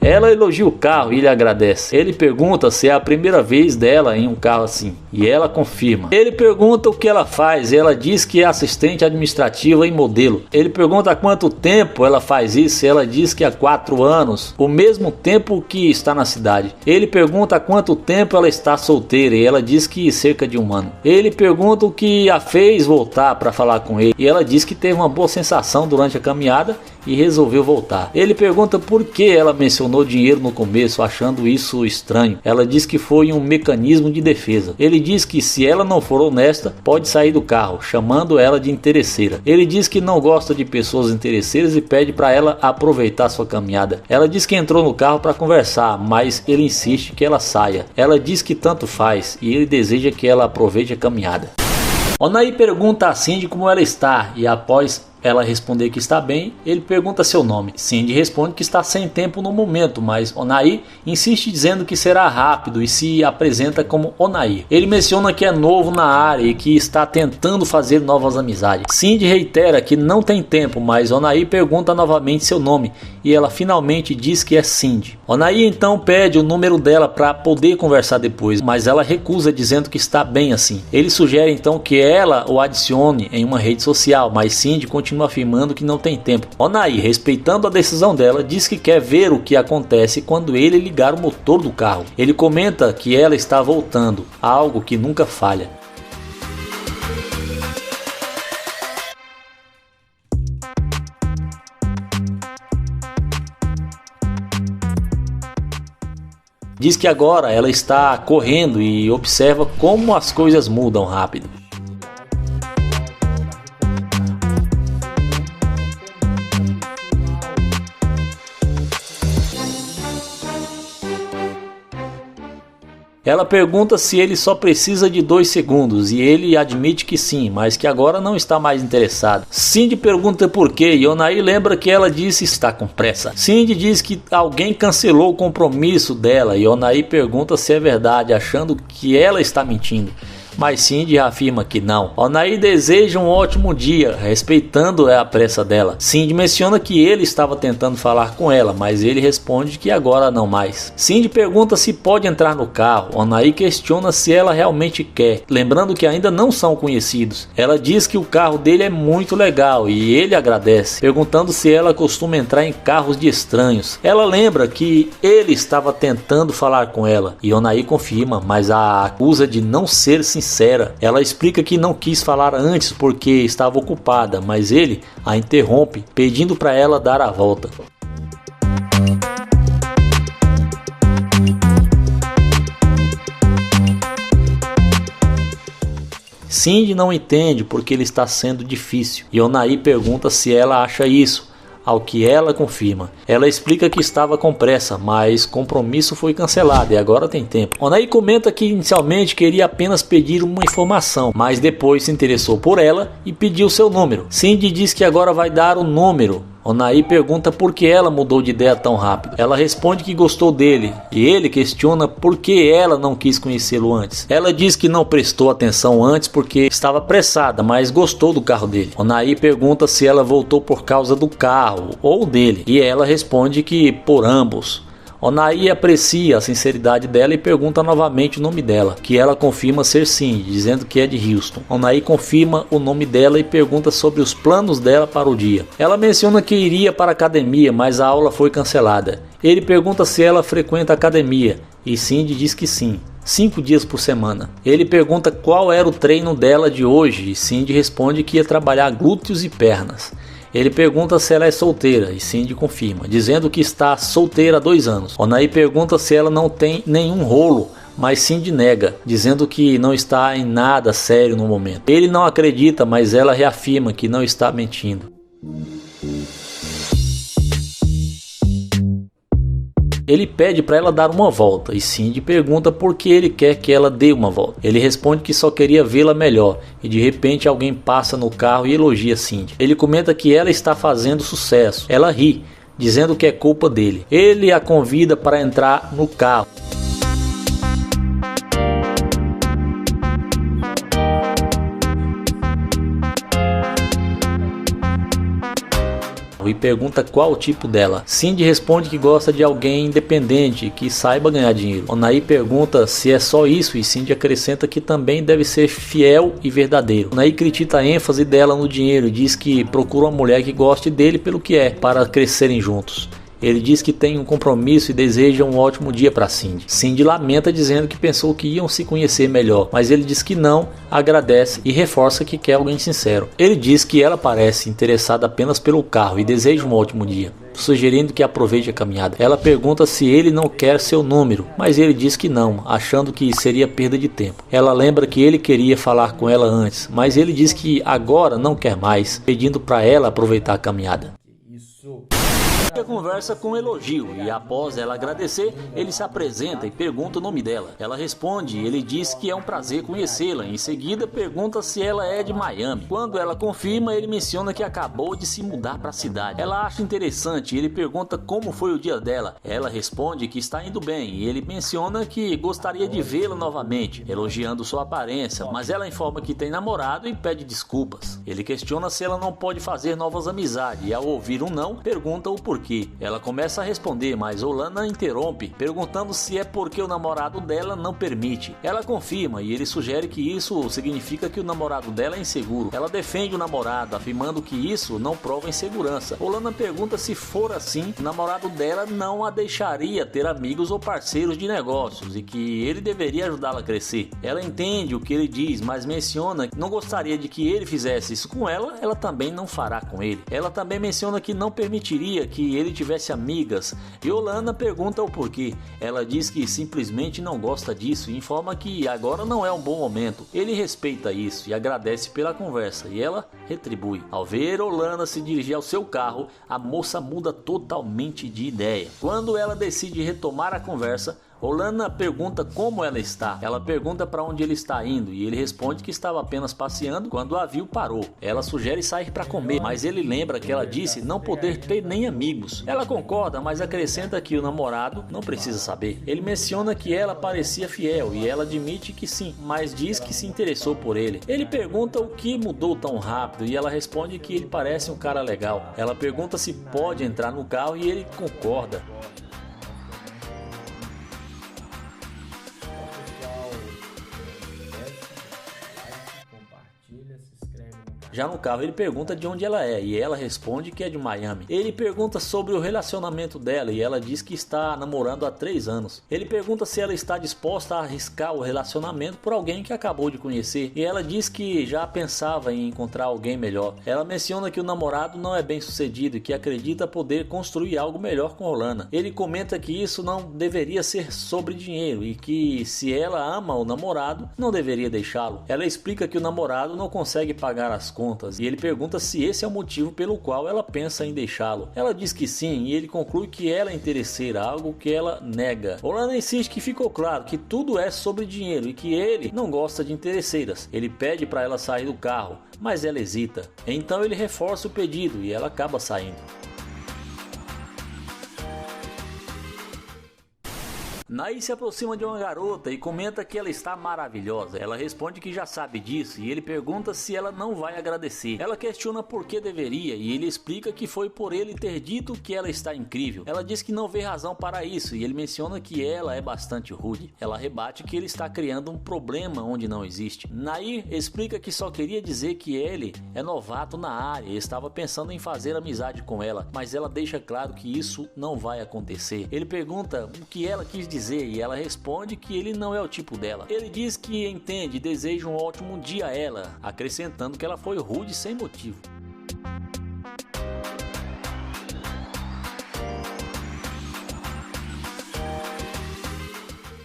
Ela elogia o carro e ele agradece. Ele pergunta se é a primeira vez dela em um carro assim e ela confirma. Ele pergunta o que ela faz e ela diz que é assistente administrativa em modelo. Ele pergunta há quanto tempo ela faz isso e ela diz que há 4 anos, o mesmo tempo que está na cidade. Ele pergunta há quanto tempo ela está solteira e ela diz que cerca de 1 ano. Ele pergunta o que a fez voltar para falar com ele e ela diz que teve uma boa sensação durante a caminhada e resolveu voltar. Ele pergunta por que ela mencionou dinheiro no começo, achando isso estranho. Ela diz que foi um mecanismo de defesa. Ele diz que se ela não for honesta, pode sair do carro, chamando ela de interesseira. Ele diz que não gosta de pessoas interesseiras e pede para ela aproveitar sua caminhada. Ela diz que entrou no carro para conversar, mas ele insiste que ela saia. Ela diz que tanto faz e ele deseja que ela aproveite a caminhada. Onaí pergunta a Cindy como ela está e após ela responder que está bem, ele pergunta seu nome. Cindy responde que está sem tempo no momento, mas Onaí insiste dizendo que será rápido e se apresenta como Onaí. Ele menciona que é novo na área e que está tentando fazer novas amizades. Cindy reitera que não tem tempo, mas Onaí pergunta novamente seu nome e ela finalmente diz que é Cindy. Onaí então pede o número dela para poder conversar depois, mas ela recusa dizendo que está bem assim. Ele sugere então que ela o adicione em uma rede social, mas Cindy continua afirmando que não tem tempo. Onaí, respeitando a decisão dela, diz que quer ver o que acontece quando ele ligar o motor do carro. Ele comenta que ela está voltando, algo que nunca falha. Diz que agora ela está correndo e observa como as coisas mudam rápido. Ela pergunta se ele só precisa de 2 segundos e ele admite que sim, mas que agora não está mais interessado. Cindy pergunta por quê e Onaí lembra que ela disse estar com pressa. Cindy diz que alguém cancelou o compromisso dela e Onaí pergunta se é verdade, achando que ela está mentindo. Mas Cindy afirma que não. Onaí deseja um ótimo dia, respeitando a pressa dela. Cindy menciona que ele estava tentando falar com ela, mas ele responde que agora não mais. Cindy pergunta se pode entrar no carro. Onaí questiona se ela realmente quer, lembrando que ainda não são conhecidos. Ela diz que o carro dele é muito legal e ele agradece, perguntando se ela costuma entrar em carros de estranhos. Ela lembra que ele estava tentando falar com ela e Onaí confirma, mas a acusa de não ser sincera. Ela explica que não quis falar antes porque estava ocupada, mas ele a interrompe, pedindo para ela dar a volta. Cindy não entende porque ele está sendo difícil e Onaí pergunta se ela acha isso. Ao que ela confirma. Ela explica que estava com pressa, mas compromisso foi cancelado e agora tem tempo. Onaí comenta que inicialmente queria apenas pedir uma informação, mas depois se interessou por ela e pediu seu número. Cindy diz que agora vai dar o número. Onaí pergunta por que ela mudou de ideia tão rápido. Ela responde que gostou dele e ele questiona por que ela não quis conhecê-lo antes. Ela diz que não prestou atenção antes porque estava apressada, mas gostou do carro dele. Onaí pergunta se ela voltou por causa do carro ou dele e ela responde que por ambos. Onaí aprecia a sinceridade dela e pergunta novamente o nome dela, que ela confirma ser Cindy, dizendo que é de Houston. Onaí confirma o nome dela e pergunta sobre os planos dela para o dia. Ela menciona que iria para a academia, mas a aula foi cancelada. Ele pergunta se ela frequenta a academia e Cindy diz que sim. 5 dias por semana. Ele pergunta qual era o treino dela de hoje e Cindy responde que ia trabalhar glúteos e pernas. Ele pergunta se ela é solteira e Cindy confirma, dizendo que está solteira há 2 anos. Onaí pergunta se ela não tem nenhum rolo, mas Cindy nega, dizendo que não está em nada sério no momento. Ele não acredita, mas ela reafirma que não está mentindo. Ele pede para ela dar uma volta e Cindy pergunta por que ele quer que ela dê uma volta. Ele responde que só queria vê-la melhor e de repente alguém passa no carro e elogia Cindy. Ele comenta que ela está fazendo sucesso. Ela ri, dizendo que é culpa dele. Ele a convida para entrar no carro. E pergunta qual o tipo dela. Cindy responde que gosta de alguém independente, que saiba ganhar dinheiro. Onaí pergunta se é só isso e Cindy acrescenta que também deve ser fiel e verdadeiro. Onaí critica a ênfase dela no dinheiro e diz que procura uma mulher que goste dele pelo que é, para crescerem juntos. Ele diz que tem um compromisso e deseja um ótimo dia para Cindy. Cindy lamenta dizendo que pensou que iam se conhecer melhor, mas ele diz que não, agradece e reforça que quer alguém sincero. Ele diz que ela parece interessada apenas pelo carro e deseja um ótimo dia, sugerindo que aproveite a caminhada. Ela pergunta se ele não quer seu número, mas ele diz que não, achando que seria perda de tempo. Ela lembra que ele queria falar com ela antes, mas ele diz que agora não quer mais, pedindo para ela aproveitar a caminhada. A conversa com um elogio e após ela agradecer, ele se apresenta e pergunta o nome dela. Ela responde e ele diz que é um prazer conhecê-la. Em seguida pergunta se ela é de Miami. Quando ela confirma, ele menciona que acabou de se mudar para a cidade. Ela acha interessante e ele pergunta como foi o dia dela. Ela responde que está indo bem e ele menciona que gostaria de vê-la novamente, elogiando sua aparência, mas ela informa que tem namorado e pede desculpas. Ele questiona se ela não pode fazer novas amizades e ao ouvir um não, pergunta o porquê. Ela começa a responder, mas Olana interrompe, perguntando se é porque o namorado dela não permite. Ela confirma e ele sugere que isso significa que o namorado dela é inseguro. Ela defende o namorado, afirmando que isso não prova insegurança. Olana pergunta se for assim, o namorado dela não a deixaria ter amigos ou parceiros de negócios e que ele deveria ajudá-la a crescer. Ela entende o que ele diz, mas menciona que não gostaria de que ele fizesse isso com ela, ela também não fará com ele. Ela também menciona que não permitiria que que ele tivesse amigas e Olana pergunta o porquê. Ela diz que simplesmente não gosta disso e informa que agora não é um bom momento. Ele respeita isso e agradece pela conversa e ela retribui. Ao ver Olana se dirigir ao seu carro, a moça muda totalmente de ideia. Quando ela decide retomar a conversa, Olana pergunta como ela está. Ela pergunta para onde ele está indo e ele responde que estava apenas passeando quando o avião parou. Ela sugere sair para comer, mas ele lembra que ela disse não poder ter nem amigos. Ela concorda, mas acrescenta que o namorado não precisa saber. Ele menciona que ela parecia fiel e ela admite que sim, mas diz que se interessou por ele. Ele pergunta o que mudou tão rápido e ela responde que ele parece um cara legal. Ela pergunta se pode entrar no carro e ele concorda. Já no carro ele pergunta de onde ela é e ela responde que é de Miami. Ele pergunta sobre o relacionamento dela e ela diz que está namorando há 3 anos. Ele pergunta se ela está disposta a arriscar o relacionamento por alguém que acabou de conhecer e ela diz que já pensava em encontrar alguém melhor. Ela menciona que o namorado não é bem sucedido e que acredita poder construir algo melhor com Olana. Ele comenta que isso não deveria ser sobre dinheiro e que se ela ama o namorado, não deveria deixá-lo. Ela explica que o namorado não consegue pagar as contas e ele pergunta se esse é o motivo pelo qual ela pensa em deixá-lo. Ela diz que sim e ele conclui que ela é interesseira, algo que ela nega. Olana insiste que ficou claro que tudo é sobre dinheiro e que ele não gosta de interesseiras. Ele pede para ela sair do carro, mas ela hesita. Então ele reforça o pedido e ela acaba saindo. Nair se aproxima de uma garota e comenta que ela está maravilhosa. Ela responde que já sabe disso e ele pergunta se ela não vai agradecer. Ela questiona por que deveria e ele explica que foi por ele ter dito que ela está incrível. Ela diz que não vê razão para isso e ele menciona que ela é bastante rude. Ela rebate que ele está criando um problema onde não existe. Nair explica que só queria dizer que ele é novato na área e estava pensando em fazer amizade com ela, mas ela deixa claro que isso não vai acontecer. Ele pergunta o que ela quis dizer e ela responde que ele não é o tipo dela. Ele diz que entende e deseja um ótimo dia a ela, acrescentando que ela foi rude sem motivo.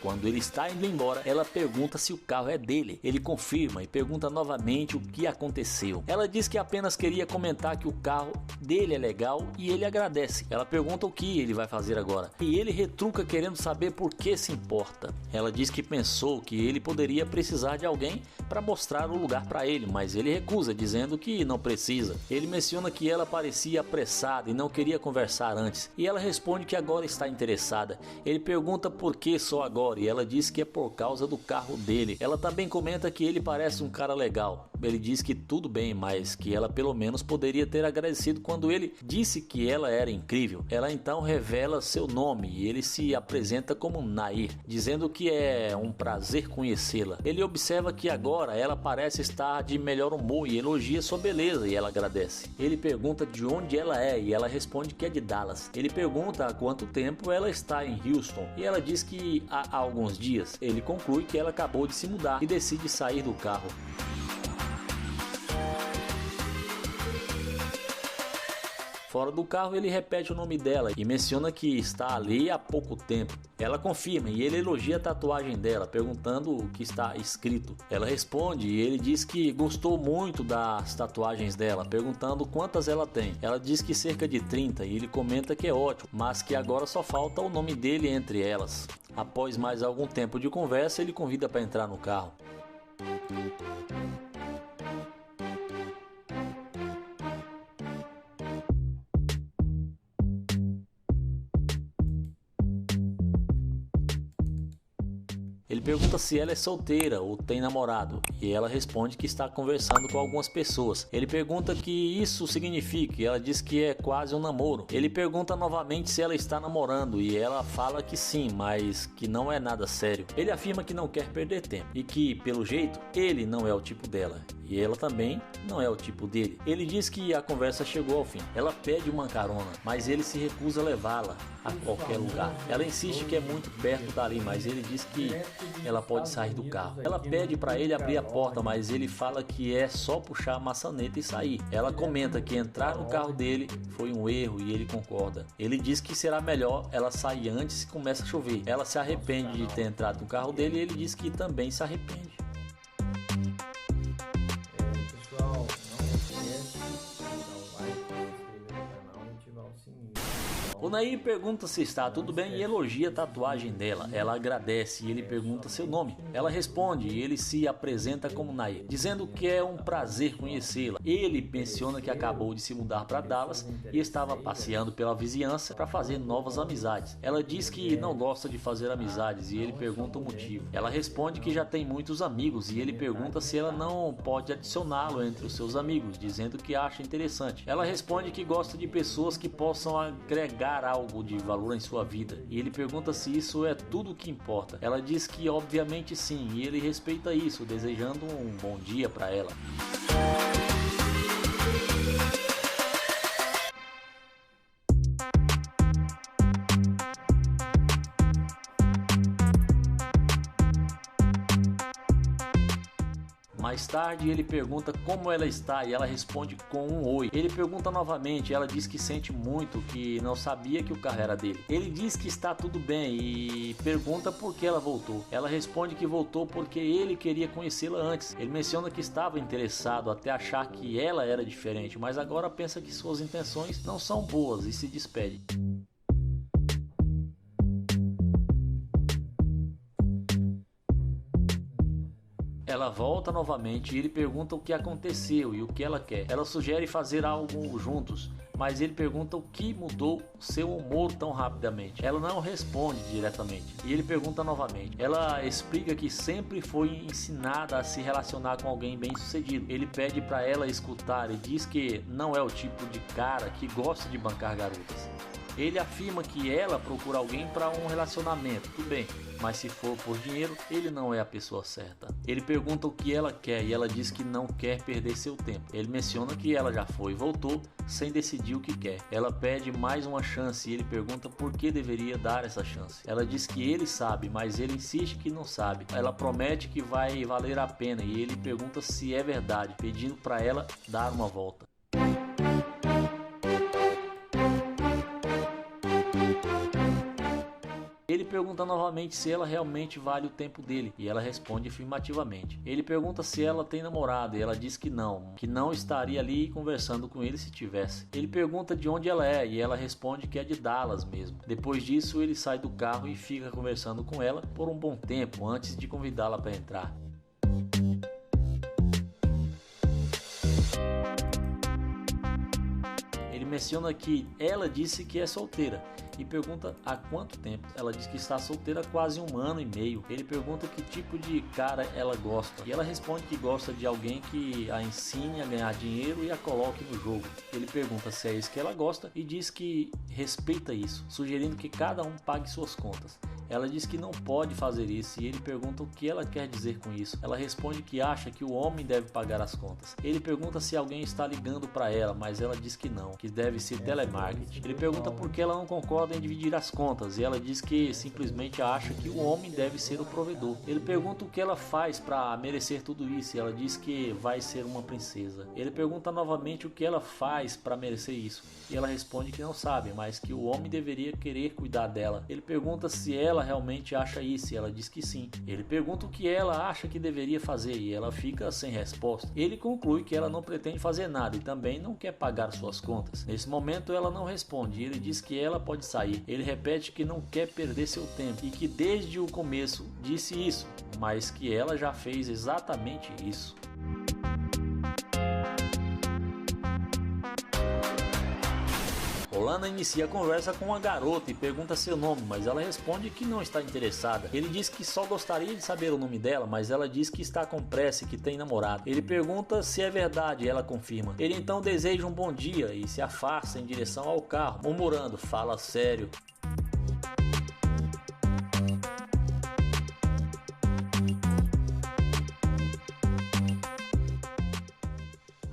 Quando ele está indo embora, ela pergunta se o carro é dele. Ele confirma e pergunta novamente o que aconteceu. Ela diz que apenas queria comentar que o carro dele é legal e ele agradece. Ela pergunta o que ele vai fazer agora e ele retruca querendo saber por que se importa. Ela diz que pensou que ele poderia precisar de alguém para mostrar o lugar para ele, mas ele recusa, dizendo que não precisa. Ele menciona que ela parecia apressada e não queria conversar antes e ela responde que agora está interessada. Ele pergunta por que só agora e ela diz que é por causa do carro dele. Ela também comenta que ele parece um cara legal. Ele diz que tudo bem, mas que ela pelo menos poderia ter agradecido quando ele disse que ela era incrível. Ela então revela seu nome e ele se apresenta como Nair, dizendo que é um prazer conhecê-la. Ele observa que agora ela parece estar de melhor humor e elogia sua beleza e ela agradece. Ele pergunta de onde ela é e ela responde que é de Dallas. Ele pergunta há quanto tempo ela está em Houston e ela diz que há alguns dias. Ele conclui que ela acabou de se mudar e decide sair do carro. Fora do carro ele repete o nome dela e menciona que está ali há pouco tempo. Ela confirma e ele elogia a tatuagem dela, perguntando o que está escrito. Ela responde e ele diz que gostou muito das tatuagens dela, perguntando quantas ela tem. Ela diz que cerca de 30 e ele comenta que é ótimo, mas que agora só falta o nome dele entre elas. Após mais algum tempo de conversa, ele convida para entrar no carro. Ele pergunta se ela é solteira ou tem namorado e ela responde que está conversando com algumas pessoas. Ele pergunta o que isso significa e ela diz que é quase um namoro. Ele pergunta novamente se ela está namorando e ela fala que sim, mas que não é nada sério. Ele afirma que não quer perder tempo e que, pelo jeito, ele não é o tipo dela e ela também não é o tipo dele. Ele diz que a conversa chegou ao fim. Ela pede uma carona, mas ele se recusa a levá-la a qualquer lugar. Ela insiste que é muito perto dali, mas ele diz que ela pode sair do carro. Ela pede para ele abrir a porta, mas ele fala que é só puxar a maçaneta e sair. Ela comenta que entrar no carro dele foi um erro e ele concorda. Ele diz que será melhor ela sair antes que começa a chover. Ela se arrepende de ter entrado no carro dele e ele diz que também se arrepende. Pessoal, não esquece de dar o like, se inscrever no canal e ativar o sininho. O Nair pergunta se está tudo bem e elogia a tatuagem dela. Ela agradece e ele pergunta seu nome. Ela responde e ele se apresenta como Nair, dizendo que é um prazer conhecê-la. Ele menciona que acabou de se mudar para Dallas e estava passeando pela vizinhança para fazer novas amizades. Ela diz que não gosta de fazer amizades e ele pergunta o motivo. Ela responde que já tem muitos amigos e ele pergunta se ela não pode adicioná-lo entre os seus amigos, dizendo que acha interessante. Ela responde que gosta de pessoas que possam agregar algo de valor em sua vida e ele pergunta se isso é tudo o que importa. Ela diz que obviamente sim e ele respeita isso, desejando um bom dia para ela. Mais tarde ele pergunta como ela está e ela responde com um oi. Ele pergunta novamente, ela diz que sente muito, que não sabia que o carro era dele. Ele diz que está tudo bem e pergunta por que ela voltou. Ela responde que voltou porque ele queria conhecê-la antes. Ele menciona que estava interessado até achar que ela era diferente, mas agora pensa que suas intenções não são boas e se despede. Ela volta novamente e ele pergunta o que aconteceu e o que ela quer. Ela sugere fazer algo juntos, mas ele pergunta o que mudou seu humor tão rapidamente. Ela não responde diretamente e ele pergunta novamente. Ela explica que sempre foi ensinada a se relacionar com alguém bem sucedido. Ele pede para ela escutar e diz que não é o tipo de cara que gosta de bancar garotas. Ele afirma que ela procura alguém para um relacionamento, tudo bem, mas se for por dinheiro, ele não é a pessoa certa. Ele pergunta o que ela quer e ela diz que não quer perder seu tempo. Ele menciona que ela já foi e voltou sem decidir o que quer. Ela pede mais uma chance e ele pergunta por que deveria dar essa chance. Ela diz que ele sabe, mas ele insiste que não sabe. Ela promete que vai valer a pena e ele pergunta se é verdade, pedindo para ela dar uma volta. Ele pergunta novamente se ela realmente vale o tempo dele e ela responde afirmativamente. Ele pergunta se ela tem namorado e ela diz que não estaria ali conversando com ele se tivesse. Ele pergunta de onde ela é e ela responde que é de Dallas mesmo. Depois disso ele sai do carro e fica conversando com ela por um bom tempo antes de convidá-la para entrar. Ele menciona que ela disse que é solteira e pergunta há quanto tempo. Ela diz que está solteira há quase 1 ano e meio. Ele pergunta que tipo de cara ela gosta e ela responde que gosta de alguém que a ensine a ganhar dinheiro e a coloque no jogo. Ele pergunta se é isso que ela gosta e diz que respeita isso, sugerindo que cada um pague suas contas. Ela diz que não pode fazer isso e ele pergunta o que ela quer dizer com isso. Ela responde que acha que o homem deve pagar as contas. Ele pergunta se alguém está ligando para ela, mas ela diz que não, que deve ser telemarketing. Ele pergunta por que ela não concorda em dividir as contas e ela diz que simplesmente acha que o homem deve ser o provedor. Ele pergunta o que ela faz para merecer tudo isso e ela diz que vai ser uma princesa. Ele pergunta novamente o que ela faz para merecer isso e ela responde que não sabe, mas que o homem deveria querer cuidar dela. Ele pergunta se ela realmente acha isso e ela diz que sim. Ele pergunta o que ela acha que deveria fazer e ela fica sem resposta. Ele conclui que ela não pretende fazer nada e também não quer pagar suas contas. Nesse momento ela não responde e ele diz que ela pode sair. Ele repete que não quer perder seu tempo e que desde o começo disse isso, mas que ela já fez exatamente isso. Lana inicia a conversa com uma garota e pergunta seu nome, mas ela responde que não está interessada. Ele diz que só gostaria de saber o nome dela, mas ela diz que está com pressa e que tem namorado. Ele pergunta se é verdade e ela confirma. Ele então deseja um bom dia e se afasta em direção ao carro, murmurando: "Fala sério".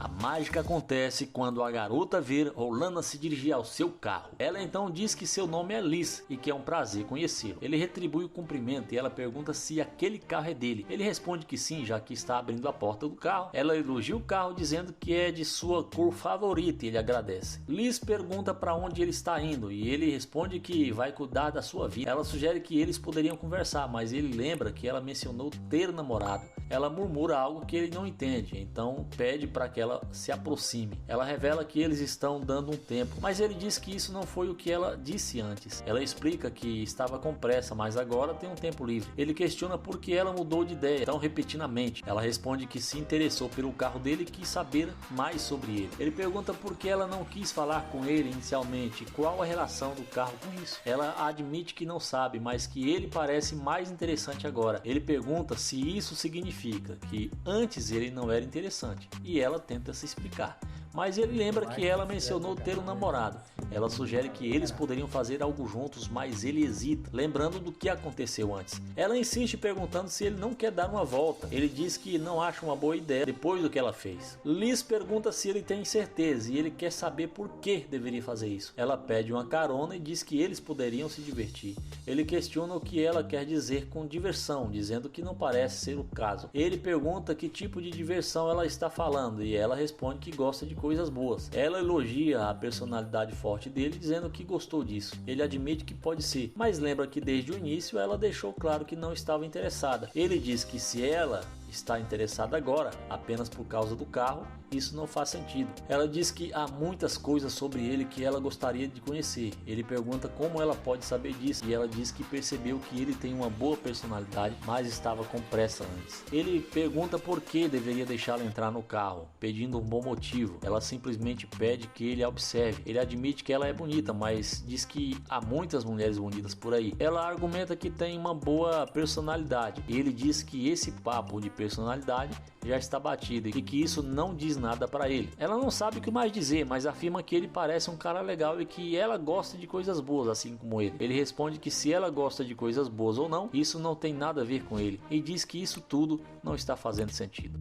A mágica acontece quando a garota vê Orlando se dirigir ao seu carro. Ela então diz que seu nome é Liz e que é um prazer conhecê-lo. Ele retribui o cumprimento e ela pergunta se aquele carro é dele. Ele responde que sim, já que está abrindo a porta do carro. Ela elogia o carro dizendo que é de sua cor favorita e ele agradece. Liz pergunta para onde ele está indo e ele responde que vai cuidar da sua vida. Ela sugere que eles poderiam conversar, mas ele lembra que ela mencionou ter namorado. Ela murmura algo que ele não entende, então pede para que ela se aproxime. Ela revela que eles estão dando um tempo, mas ele diz que isso não foi o que ela disse antes. Ela explica que estava com pressa, mas agora tem um tempo livre. Ele questiona por que ela mudou de ideia tão repentinamente. Ela responde que se interessou pelo carro dele e quis saber mais sobre ele. Ele pergunta por que ela não quis falar com ele inicialmente, qual a relação do carro com isso. Ela admite que não sabe, mas que ele parece mais interessante agora. Ele pergunta se isso significa que antes ele não era interessante e ela tenta se explicar. Mas ele lembra que ela mencionou ter um namorado. Ela sugere que eles poderiam fazer algo juntos, mas ele hesita, lembrando do que aconteceu antes. Ela insiste perguntando se ele não quer dar uma volta. Ele diz que não acha uma boa ideia depois do que ela fez. Liz pergunta se ele tem certeza e ele quer saber por que deveria fazer isso. Ela pede uma carona e diz que eles poderiam se divertir. Ele questiona o que ela quer dizer com diversão, dizendo que não parece ser o caso. Ele pergunta que tipo de diversão ela está falando e ela responde que gosta de coisas boas. Ela elogia a personalidade forte dele, dizendo que gostou disso. Ele admite que pode ser, mas lembra que desde o início ela deixou claro que não estava interessada. Ele diz que se ela está interessada agora apenas por causa do carro, isso não faz sentido. Ela diz que há muitas coisas sobre ele que ela gostaria de conhecer. Ele pergunta como ela pode saber disso e ela diz que percebeu que ele tem uma boa personalidade, mas estava com pressa antes. Ele pergunta por que deveria deixá-la entrar no carro, pedindo um bom motivo. Ela simplesmente pede que ele a observe. Ele admite que ela é bonita, mas diz que há muitas mulheres bonitas por aí. Ela argumenta que tem uma boa personalidade. Ele diz que esse papo de personalidade já está batido e que isso não diz nada para ele. Ela não sabe o que mais dizer, mas afirma que ele parece um cara legal e que ela gosta de coisas boas, assim como ele. Ele responde que se ela gosta de coisas boas ou não, isso não tem nada a ver com ele, e diz que isso tudo não está fazendo sentido.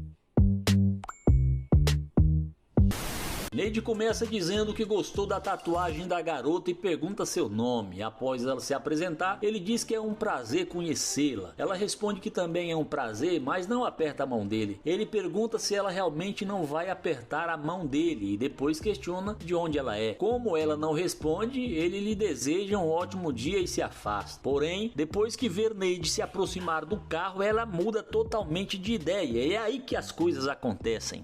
Lady começa dizendo que gostou da tatuagem da garota e pergunta seu nome. Após ela se apresentar, ele diz que é um prazer conhecê-la. Ela responde que também é um prazer, mas não aperta a mão dele. Ele pergunta se ela realmente não vai apertar a mão dele e depois questiona de onde ela é. Como ela não responde, ele lhe deseja um ótimo dia e se afasta. Porém, depois que vê Lady se aproximar do carro, ela muda totalmente de ideia. E é aí que as coisas acontecem.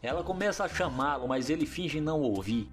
Ela começa a chamá-lo, mas ele finge não ouvir.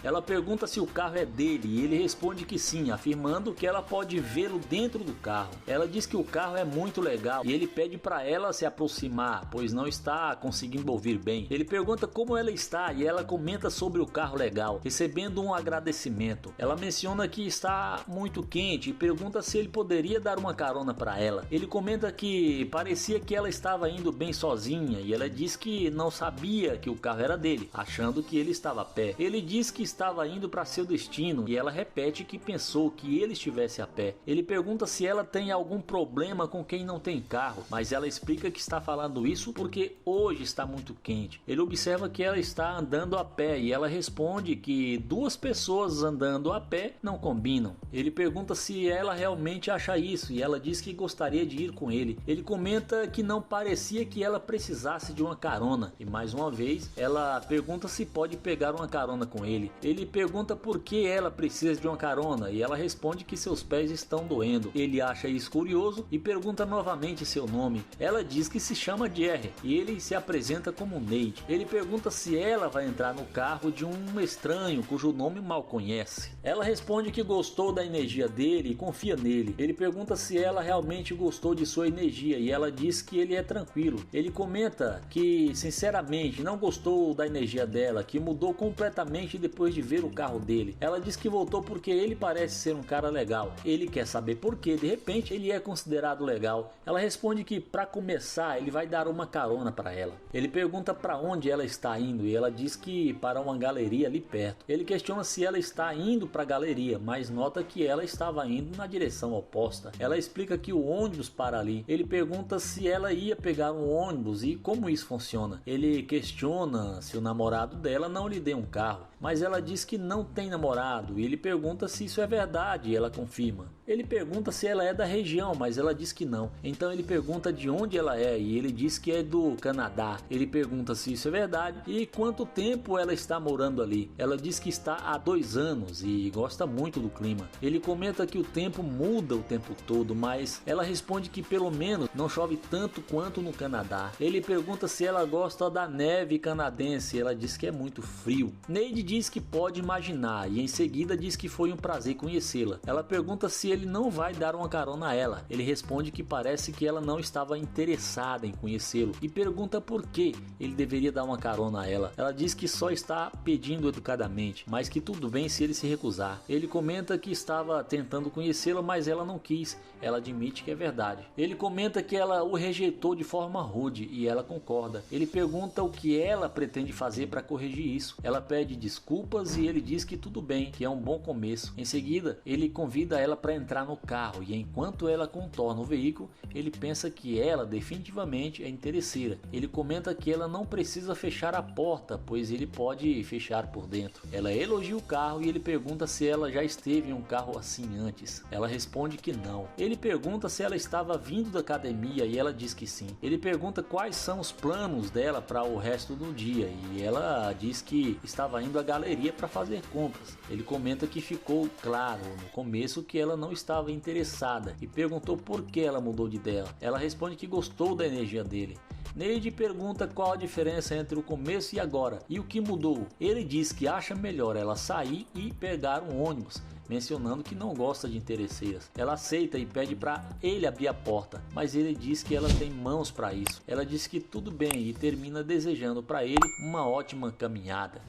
Ela pergunta se o carro é dele e ele responde que sim, afirmando que ela pode vê-lo dentro do carro. Ela diz que o carro é muito legal e ele pede para ela se aproximar, pois não está conseguindo ouvir bem. Ele pergunta como ela está e ela comenta sobre o carro legal, recebendo um agradecimento. Ela menciona que está muito quente e pergunta se ele poderia dar uma carona para ela. Ele comenta que parecia que ela estava indo bem sozinha e ela diz que não sabia que o carro era dele, achando que ele estava a pé. Ele diz que estava indo para seu destino e ela repete que pensou que ele estivesse a pé. Ele pergunta se ela tem algum problema com quem não tem carro, mas ela explica que está falando isso porque hoje está muito quente. Ele observa que ela está andando a pé e ela responde que duas pessoas andando a pé não combinam. Ele pergunta se ela realmente acha isso e ela diz que gostaria de ir com ele. Ele comenta que não parecia que ela precisasse de uma carona e mais uma vez ela pergunta se pode pegar uma carona com ele. Ele pergunta por que ela precisa de uma carona e ela responde que seus pés estão doendo. Ele acha isso curioso e pergunta novamente seu nome. Ela diz que se chama Jerry e ele se apresenta como Nate. Ele pergunta se ela vai entrar no carro de um estranho cujo nome mal conhece. Ela responde que gostou da energia dele e confia nele. Ele pergunta se ela realmente gostou de sua energia e ela diz que ele é tranquilo. Ele comenta que sinceramente não gostou da energia dela, que mudou completamente depois depois de ver o carro dele. Ela diz que voltou porque ele parece ser um cara legal. Ele quer saber por que de repente ele é considerado legal. Ela responde que para começar ele vai dar uma carona para ela. Ele pergunta para onde ela está indo e ela diz que para uma galeria ali perto. Ele questiona se ela está indo para a galeria, mas nota que ela estava indo na direção oposta. Ela explica que o ônibus para ali. Ele pergunta se ela ia pegar um ônibus e como isso funciona. Ele questiona se o namorado dela não lhe deu um carro, mas ela diz que não tem namorado e ele pergunta se isso é verdade e ela confirma. Ele pergunta se ela é da região, mas ela diz que não. Então ele pergunta de onde ela é e ele diz que é do Canadá. Ele pergunta se isso é verdade e quanto tempo ela está morando ali. Ela diz que está há 2 anos e gosta muito do clima. Ele comenta que o tempo muda o tempo todo, mas ela responde que pelo menos não chove tanto quanto no Canadá. Ele pergunta se ela gosta da neve canadense e ela diz que é muito frio. Neide diz que pode imaginar e em seguida diz que foi um prazer conhecê-la. Ela pergunta se ele não vai dar uma carona a ela. Ele responde que parece que ela não estava interessada em conhecê-lo e pergunta por que ele deveria dar uma carona a ela. Ela diz que só está pedindo educadamente, mas que tudo bem se ele se recusar. Ele comenta que estava tentando conhecê-la, mas ela não quis. Ela admite que é verdade. Ele comenta que ela o rejeitou de forma rude e ela concorda. Ele pergunta o que ela pretende fazer para corrigir isso. Ela pede desculpas e ele diz que tudo bem, que é um bom começo. Em seguida, ele convida ela para entrar no carro e enquanto ela contorna o veículo, ele pensa que ela definitivamente é interesseira. Ele comenta que ela não precisa fechar a porta, pois ele pode fechar por dentro. Ela elogia o carro e ele pergunta se ela já esteve em um carro assim antes. Ela responde que não. Ele pergunta se ela estava vindo da academia e ela diz que sim. Ele pergunta quais são os planos dela para o resto do dia e ela diz que estava indo à galeria para fazer compras. Ele comenta que ficou claro no começo que ela não estava interessada e perguntou por que ela mudou de ideia. Ela responde que gostou da energia dele. Neide pergunta qual a diferença entre o começo e agora e o que mudou. Ele diz que acha melhor ela sair e pegar um ônibus, mencionando que não gosta de interesseiras. Ela aceita e pede para ele abrir a porta, mas ele diz que ela tem mãos para isso. Ela diz que tudo bem e termina desejando para ele uma ótima caminhada.